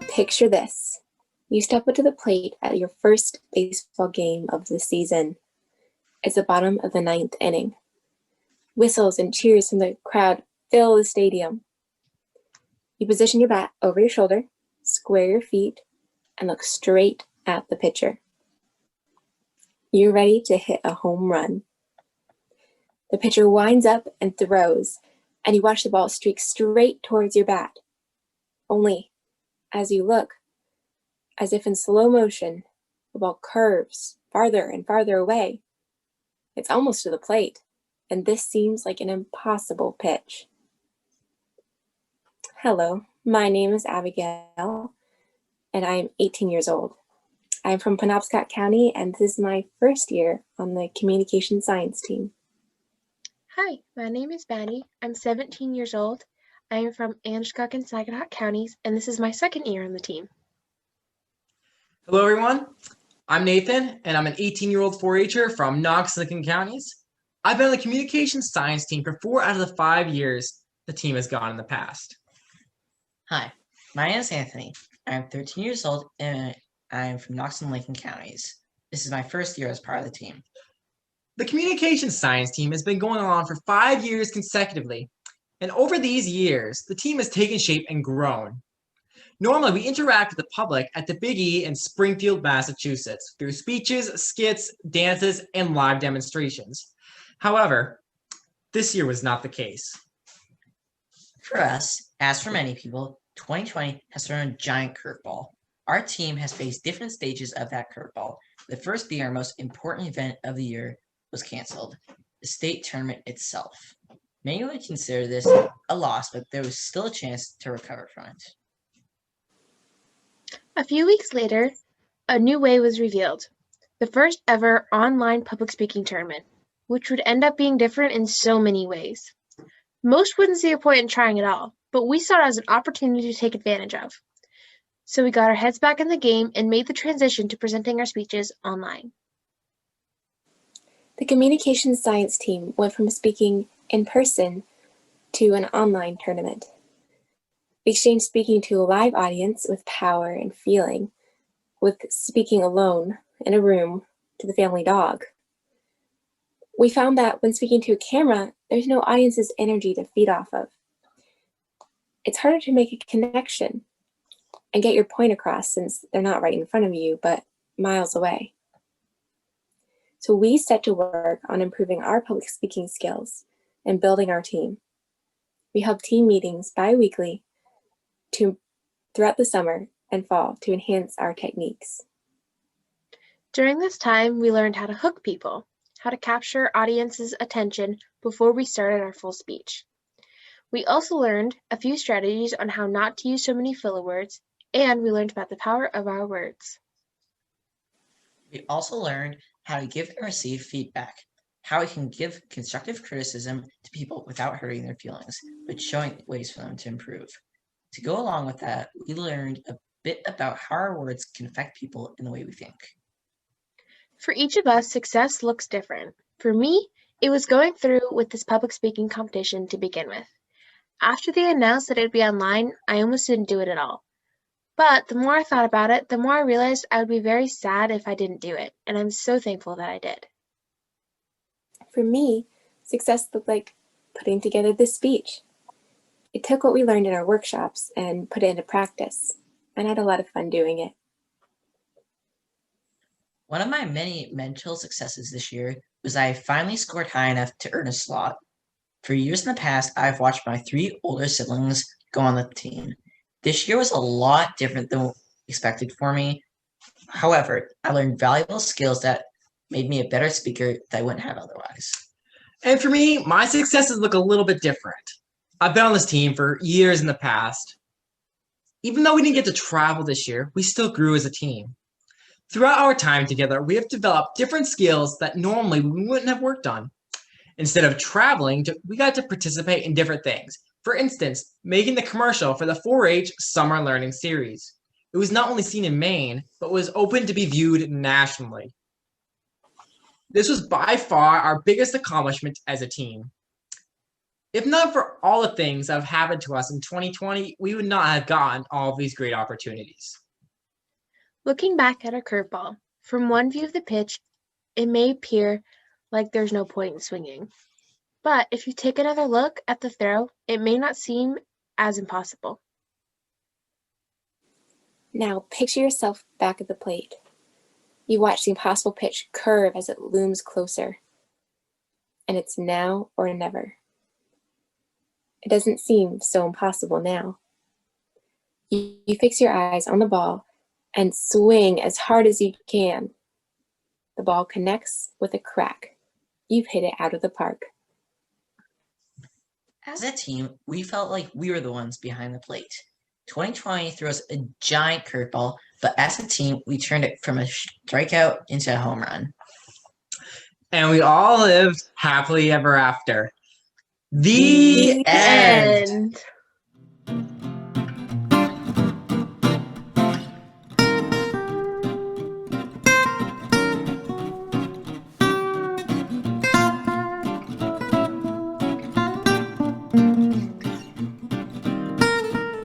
Picture this. You step up to the plate at your first baseball game of the season. It's the bottom of the ninth inning. Whistles and cheers from the crowd fill the stadium. You position your bat over your shoulder, square your feet, and look straight at the pitcher. You're ready to hit a home run. The pitcher winds up and throws, and you watch the ball streak straight towards your bat. Only, as you look, as if in slow motion, the ball curves farther and farther away. It's almost to the plate, and this seems like an impossible pitch. Hello, my name is Abigail, and I am 18 years old. I am from Penobscot County, and this is my first year on the communication science team. Hi, my name is Maddie. I'm 17 years old. I am from Anscombe and Saginaw counties, and this is my second year on the team. Hello, everyone. I'm Nathan, and I'm an 18-year-old 4-H'er from Knox and Lincoln counties. I've been on the communication science team for 4 out of the 5 years the team has gone in the past. Hi, my name is Anthony. I'm 13 years old, and I'm from Knox and Lincoln counties. This is my first year as part of the team. The communication science team has been going on for 5 years consecutively, and over these years, the team has taken shape and grown. Normally, we interact with the public at the Big E in Springfield, Massachusetts, through speeches, skits, dances, and live demonstrations. However, this year was not the case. For us, as for many people, 2020 has thrown a giant curveball. Our team has faced different stages of that curveball. The first being our most important event of the year was canceled, the state tournament itself. Many would consider this a loss, but there was still a chance to recover from it. A few weeks later, a new way was revealed. The first ever online public speaking tournament, which would end up being different in so many ways. Most wouldn't see a point in trying at all, but we saw it as an opportunity to take advantage of. So we got our heads back in the game and made the transition to presenting our speeches online. The communication science team went from speaking in person to an online tournament. We exchanged speaking to a live audience with power and feeling, with speaking alone in a room to the family dog. We found that when speaking to a camera, there's no audience's energy to feed off of. It's harder to make a connection and get your point across since they're not right in front of you, but miles away. So we set to work on improving our public speaking skills and building our team. We held team meetings bi-weekly throughout the summer and fall to enhance our techniques. During this time, we learned how to hook people, how to capture audience's attention before we started our full speech. We also learned a few strategies on how not to use so many filler words, and we learned about the power of our words. We also learned how to give and receive feedback, how we can give constructive criticism to people without hurting their feelings, but showing ways for them to improve. To go along with that, we learned a bit about how our words can affect people in the way we think. For each of us, success looks different. For me, it was going through with this public speaking competition to begin with. After they announced that it'd be online, I almost didn't do it at all. But the more I thought about it, the more I realized I would be very sad if I didn't do it, and I'm so thankful that I did. For me, success looked like putting together this speech. It took what we learned in our workshops and put it into practice, and I had a lot of fun doing it. One of my many mental successes this year was I finally scored high enough to earn a slot. For years in the past, I've watched my 3 older siblings go on the team. This year was a lot different than expected for me. However, I learned valuable skills that made me a better speaker that I wouldn't have otherwise. And for me, my successes look a little bit different. I've been on this team for years in the past. Even though we didn't get to travel this year, we still grew as a team. Throughout our time together, we have developed different skills that normally we wouldn't have worked on. Instead of traveling, we got to participate in different things. For instance, making the commercial for the 4-H Summer Learning Series. It was not only seen in Maine, but was open to be viewed nationally. This was by far our biggest accomplishment as a team. If not for all the things that have happened to us in 2020, we would not have gotten all of these great opportunities. Looking back at a curveball, from one view of the pitch, it may appear like there's no point in swinging. But if you take another look at the throw, it may not seem as impossible. Now picture yourself back at the plate. You watch the impossible pitch curve as it looms closer. And it's now or never. It doesn't seem so impossible now. You fix your eyes on the ball and swing as hard as you can. The ball connects with a crack. You've hit it out of the park. As a team, we felt like we were the ones behind the plate. 2020 throws a giant curveball, but as a team, we turned it from a strikeout into a home run. And we all lived happily ever after. The end.